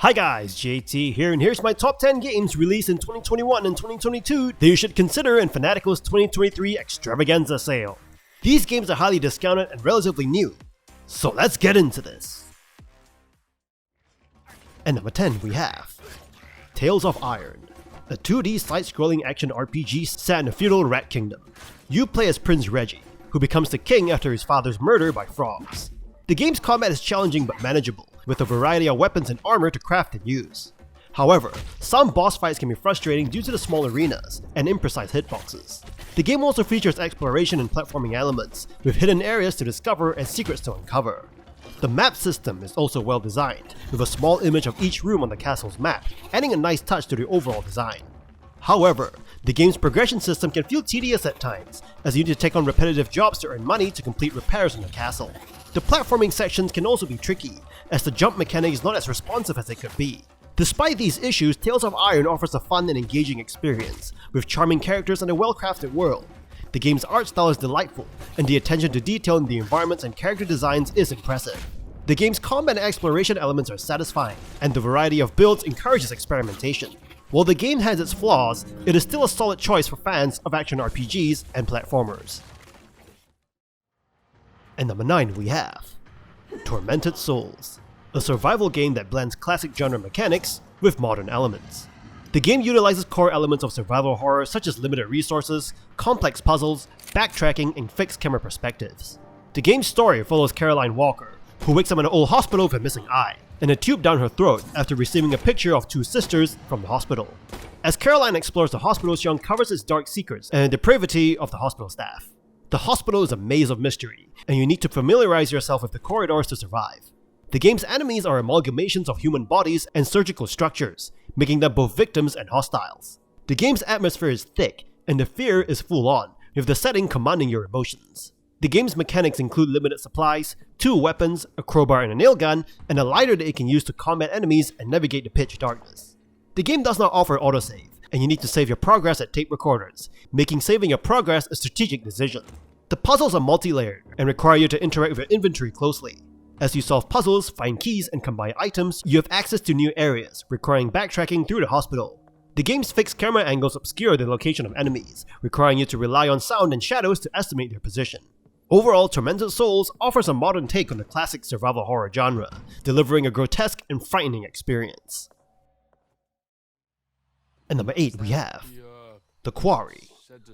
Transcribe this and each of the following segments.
Hi guys, JT here, and here's my top 10 games released in 2021 and 2022 that you should consider in Fanatical's 2023 Extravaganza sale. These games are highly discounted and relatively new, so let's get into this. And number 10 we have Tales of Iron, a 2D side-scrolling action RPG set in a feudal rat kingdom. You play as Prince Reggie, who becomes the king after his father's murder by frogs. The game's combat is challenging but manageable, with a variety of weapons and armor to craft and use. However, some boss fights can be frustrating due to the small arenas and imprecise hitboxes. The game also features exploration and platforming elements, with hidden areas to discover and secrets to uncover. The map system is also well designed, with a small image of each room on the castle's map, adding a nice touch to the overall design. However, the game's progression system can feel tedious at times, as you need to take on repetitive jobs to earn money to complete repairs on the castle. The platforming sections can also be tricky, as the jump mechanic is not as responsive as it could be. Despite these issues, Tales of Iron offers a fun and engaging experience, with charming characters and a well-crafted world. The game's art style is delightful, and the attention to detail in the environments and character designs is impressive. The game's combat and exploration elements are satisfying, and the variety of builds encourages experimentation. While the game has its flaws, it is still a solid choice for fans of action RPGs and platformers. And number 9 we have Tormented Souls, a survival game that blends classic genre mechanics with modern elements. The game utilizes core elements of survival horror such as limited resources, complex puzzles, backtracking, and fixed camera perspectives. The game's story follows Caroline Walker, who wakes up in an old hospital with a missing eye, and a tube down her throat after receiving a picture of two sisters from the hospital. As Caroline explores the hospital, she uncovers its dark secrets and the depravity of the hospital staff. The hospital is a maze of mystery, and you need to familiarize yourself with the corridors to survive. The game's enemies are amalgamations of human bodies and surgical structures, making them both victims and hostiles. The game's atmosphere is thick, and the fear is full on, with the setting commanding your emotions. The game's mechanics include limited supplies, 2 weapons, a crowbar and a nail gun, and a lighter that it can use to combat enemies and navigate the pitch darkness. The game does not offer autosave, and you need to save your progress at tape recorders, making saving your progress a strategic decision. The puzzles are multi-layered and require you to interact with your inventory closely. As you solve puzzles, find keys, and combine items, you have access to new areas, requiring backtracking through the hospital. The game's fixed camera angles obscure the location of enemies, requiring you to rely on sound and shadows to estimate their position. Overall, Tormented Souls offers a modern take on the classic survival horror genre, delivering a grotesque and frightening experience. And number 8 we have The Quarry,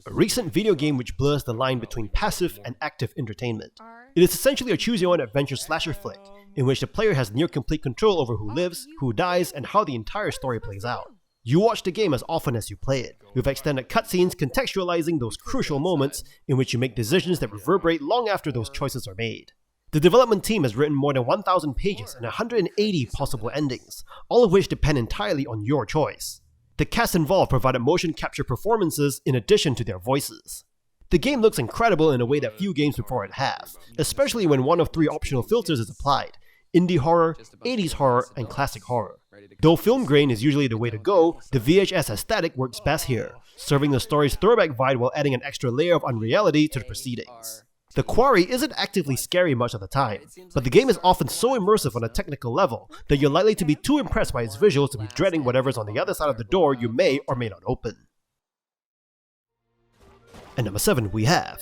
a recent video game which blurs the line between passive and active entertainment. It is essentially a choose-your-own adventure slasher flick, in which the player has near-complete control over who lives, who dies, and how the entire story plays out. You watch the game as often as you play it, with extended cutscenes contextualizing those crucial moments in which you make decisions that reverberate long after those choices are made. The development team has written more than 1,000 pages and 180 possible endings, all of which depend entirely on your choice. The cast involved provided motion capture performances in addition to their voices. The game looks incredible in a way that few games before it have, especially when one of 3 optional filters is applied: indie horror, 80s horror, and classic horror. Though film grain is usually the way to go, the VHS aesthetic works best here, serving the story's throwback vibe while adding an extra layer of unreality to the proceedings. The Quarry isn't actively scary much of the time, but the game is often so immersive on a technical level that you're likely to be too impressed by its visuals to be dreading whatever's on the other side of the door you may or may not open. And number 7 we have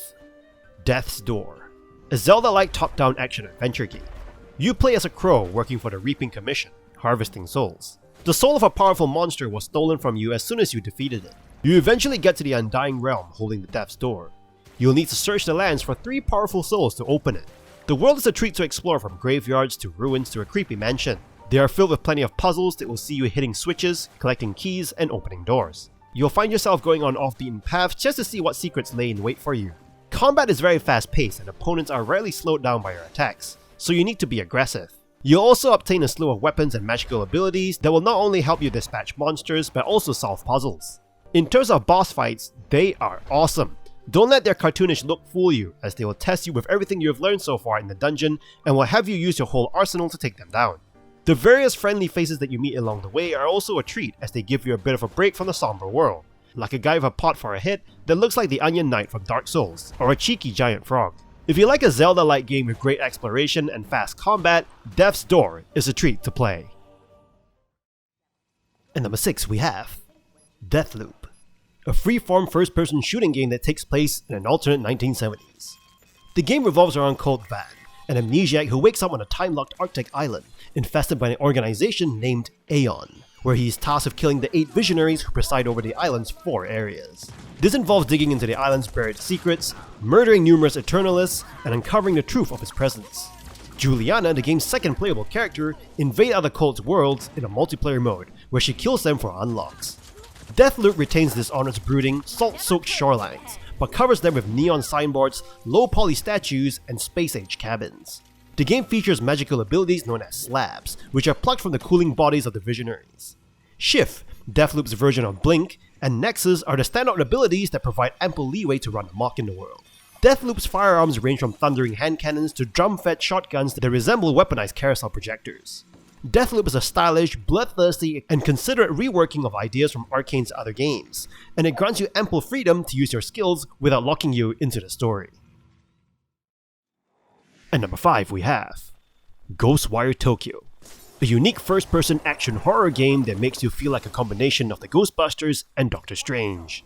Death's Door, a Zelda-like top-down action adventure game. You play as a crow working for the Reaping Commission, harvesting souls. The soul of a powerful monster was stolen from you as soon as you defeated it. You eventually get to the Undying Realm holding the Death's Door. You'll need to search the lands for 3 powerful souls to open it. The world is a treat to explore, from graveyards to ruins to a creepy mansion. They are filled with plenty of puzzles that will see you hitting switches, collecting keys, and opening doors. You'll find yourself going on off-beaten paths just to see what secrets lay in wait for you. Combat is very fast-paced and opponents are rarely slowed down by your attacks, so you need to be aggressive. You'll also obtain a slew of weapons and magical abilities that will not only help you dispatch monsters but also solve puzzles. In terms of boss fights, they are awesome. Don't let their cartoonish look fool you, as they will test you with everything you have learned so far in the dungeon and will have you use your whole arsenal to take them down. The various friendly faces that you meet along the way are also a treat, as they give you a bit of a break from the somber world, like a guy with a pot for a hit that looks like the Onion Knight from Dark Souls, or a cheeky giant frog. If you like a Zelda-like game with great exploration and fast combat, Death's Door is a treat to play. And number 6 we have DEATHLOOP, a free-form first-person shooting game that takes place in an alternate 1970s. The game revolves around Colt Van, an amnesiac who wakes up on a time-locked Arctic island infested by an organization named Aeon, where he is tasked with killing the 8 visionaries who preside over the island's 4 areas. This involves digging into the island's buried secrets, murdering numerous Eternalists, and uncovering the truth of his presence. Juliana, the game's second playable character, invades other cults' worlds in a multiplayer mode, where she kills them for unlocks. DEATHLOOP retains Dishonored's brooding, salt-soaked shorelines, but covers them with neon signboards, low-poly statues, and space-age cabins. The game features magical abilities known as slabs, which are plucked from the cooling bodies of the visionaries. Shift, DEATHLOOP's version of Blink, and Nexus are the standout abilities that provide ample leeway to run amok in the world. DEATHLOOP's firearms range from thundering hand cannons to drum-fed shotguns that resemble weaponized carousel projectors. DEATHLOOP is a stylish, bloodthirsty, and considerate reworking of ideas from Arkane's other games, and it grants you ample freedom to use your skills without locking you into the story. And number 5 we have Ghostwire Tokyo, a unique first-person action horror game that makes you feel like a combination of the Ghostbusters and Doctor Strange.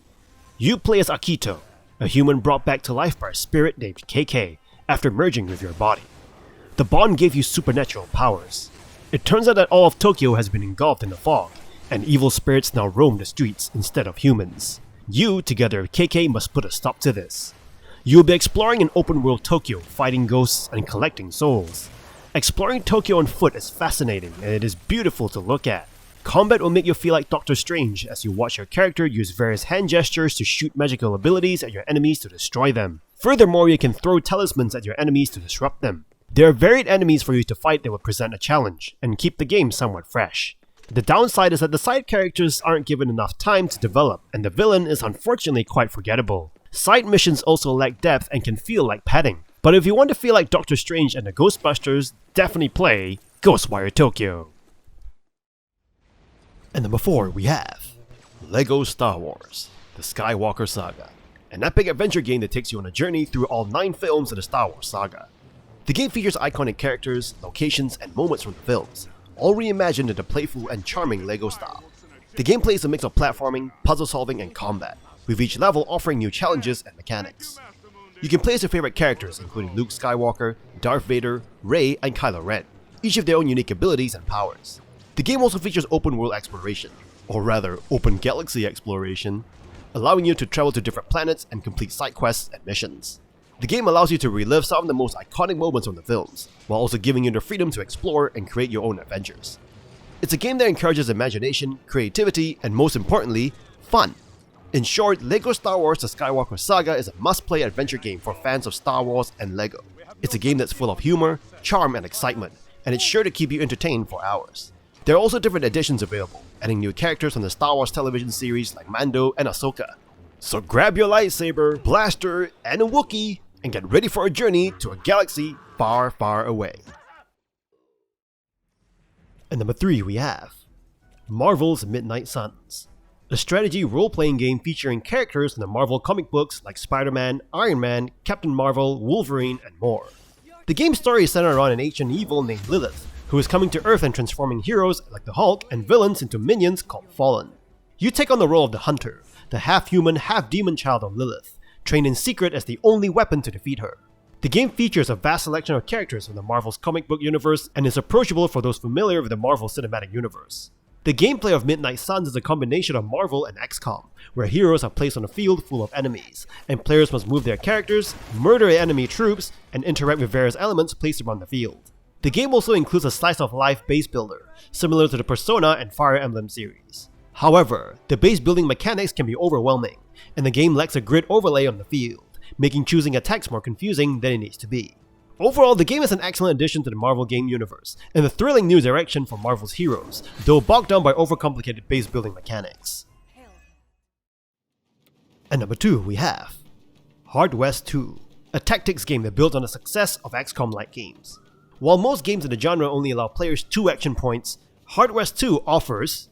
You play as Akito, a human brought back to life by a spirit named KK after merging with your body. The bond gave you supernatural powers. It turns out that all of Tokyo has been engulfed in the fog, and evil spirits now roam the streets instead of humans. You, together with KK, must put a stop to this. You'll be exploring an open-world Tokyo, fighting ghosts and collecting souls. Exploring Tokyo on foot is fascinating, and it is beautiful to look at. Combat will make you feel like Doctor Strange as you watch your character use various hand gestures to shoot magical abilities at your enemies to destroy them. Furthermore, you can throw talismans at your enemies to disrupt them. There are varied enemies for you to fight that will present a challenge, and keep the game somewhat fresh. The downside is that the side characters aren't given enough time to develop, and the villain is unfortunately quite forgettable. Side missions also lack depth and can feel like padding. But if you want to feel like Doctor Strange and the Ghostbusters, definitely play Ghostwire Tokyo. And number 4 we have LEGO Star Wars, the Skywalker Saga, an epic adventure game that takes you on a journey through all 9 films of the Star Wars saga. The game features iconic characters, locations, and moments from the films, all reimagined in a playful and charming LEGO style. The gameplay is a mix of platforming, puzzle solving, and combat, with each level offering new challenges and mechanics. You can play as your favorite characters, including Luke Skywalker, Darth Vader, Rey, and Kylo Ren, each with their own unique abilities and powers. The game also features open world exploration, or rather open galaxy exploration, allowing you to travel to different planets and complete side quests and missions. The game allows you to relive some of the most iconic moments from the films, while also giving you the freedom to explore and create your own adventures. It's a game that encourages imagination, creativity, and most importantly, fun. In short, LEGO Star Wars The Skywalker Saga is a must-play adventure game for fans of Star Wars and LEGO. It's a game that's full of humor, charm, and excitement, and it's sure to keep you entertained for hours. There are also different editions available, adding new characters from the Star Wars television series like Mando and Ahsoka. So grab your lightsaber, blaster, and a Wookiee, and get ready for a journey to a galaxy far, far away. And number 3 we have Marvel's Midnight Suns, a strategy role-playing game featuring characters from the Marvel comic books like Spider-Man, Iron Man, Captain Marvel, Wolverine, and more. The game's story is centered around an ancient evil named Lilith, who is coming to Earth and transforming heroes like the Hulk and villains into minions called Fallen. You take on the role of the Hunter, the half-human, half-demon child of Lilith, trained in secret as the only weapon to defeat her. The game features a vast selection of characters from the Marvel's comic book universe and is approachable for those familiar with the Marvel Cinematic Universe. The gameplay of Midnight Suns is a combination of Marvel and XCOM, where heroes are placed on a field full of enemies, and players must move their characters, murder enemy troops, and interact with various elements placed around the field. The game also includes a slice-of-life base builder, similar to the Persona and Fire Emblem series. However, the base building mechanics can be overwhelming, and the game lacks a grid overlay on the field, making choosing attacks more confusing than it needs to be. Overall, the game is an excellent addition to the Marvel game universe, and a thrilling new direction for Marvel's heroes, though bogged down by overcomplicated base building mechanics. And number 2 we have Hard West 2, a tactics game that builds on the success of XCOM-like games. While most games in the genre only allow players 2 action points, Hard West 2 offers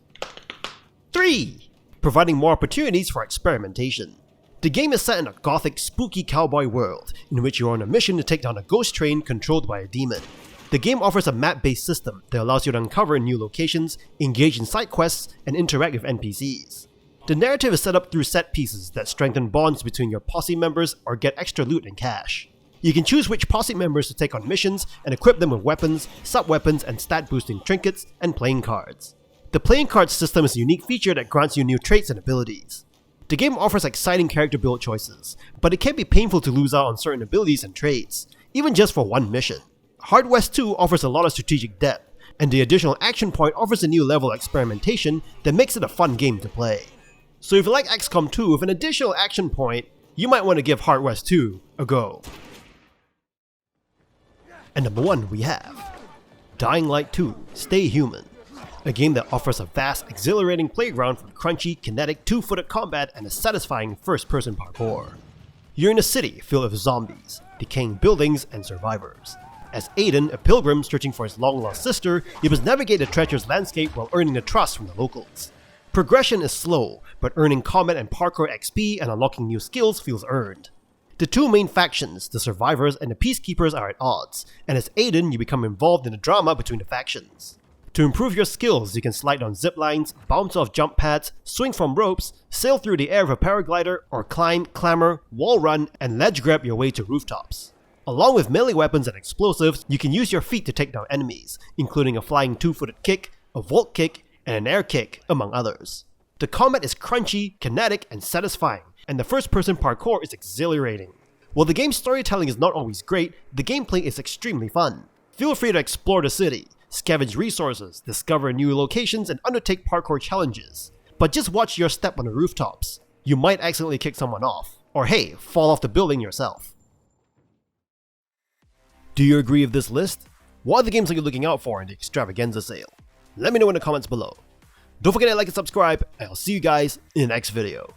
3, providing more opportunities for experimentation. The game is set in a gothic, spooky cowboy world, in which you are on a mission to take down a ghost train controlled by a demon. The game offers a map-based system that allows you to uncover new locations, engage in side quests, and interact with NPCs. The narrative is set up through set pieces that strengthen bonds between your posse members or get extra loot and cash. You can choose which posse members to take on missions and equip them with weapons, sub-weapons, and stat-boosting trinkets, and playing cards. The playing cards system is a unique feature that grants you new traits and abilities. The game offers exciting character build choices, but it can be painful to lose out on certain abilities and traits, even just for one mission. Hard West 2 offers a lot of strategic depth, and the additional action point offers a new level of experimentation that makes it a fun game to play. So if you like XCOM 2 with an additional action point, you might want to give Hard West 2 a go. And number 1 we have Dying Light 2 Stay Human, a game that offers a vast, exhilarating playground for crunchy, kinetic, two-footed combat and a satisfying first-person parkour. You're in a city filled with zombies, decaying buildings, and survivors. As Aiden, a pilgrim searching for his long-lost sister, you must navigate the treacherous landscape while earning the trust from the locals. Progression is slow, but earning combat and parkour XP and unlocking new skills feels earned. The two main factions, the survivors and the peacekeepers, are at odds, and as Aiden, you become involved in the drama between the factions. To improve your skills, you can slide on zip lines, bounce off jump pads, swing from ropes, sail through the air with a paraglider, or climb, clamber, wall run, and ledge grab your way to rooftops. Along with melee weapons and explosives, you can use your feet to take down enemies, including a flying two-footed kick, a vault kick, and an air kick, among others. The combat is crunchy, kinetic, and satisfying, and the first-person parkour is exhilarating. While the game's storytelling is not always great, the gameplay is extremely fun. Feel free to explore the city, scavenge resources, discover new locations, and undertake parkour challenges. But just watch your step on the rooftops. You might accidentally kick someone off, or hey, fall off the building yourself. Do you agree with this list? What other games are you looking out for in the Eggstravaganza sale? Let me know in the comments below. Don't forget to like and subscribe, and I'll see you guys in the next video.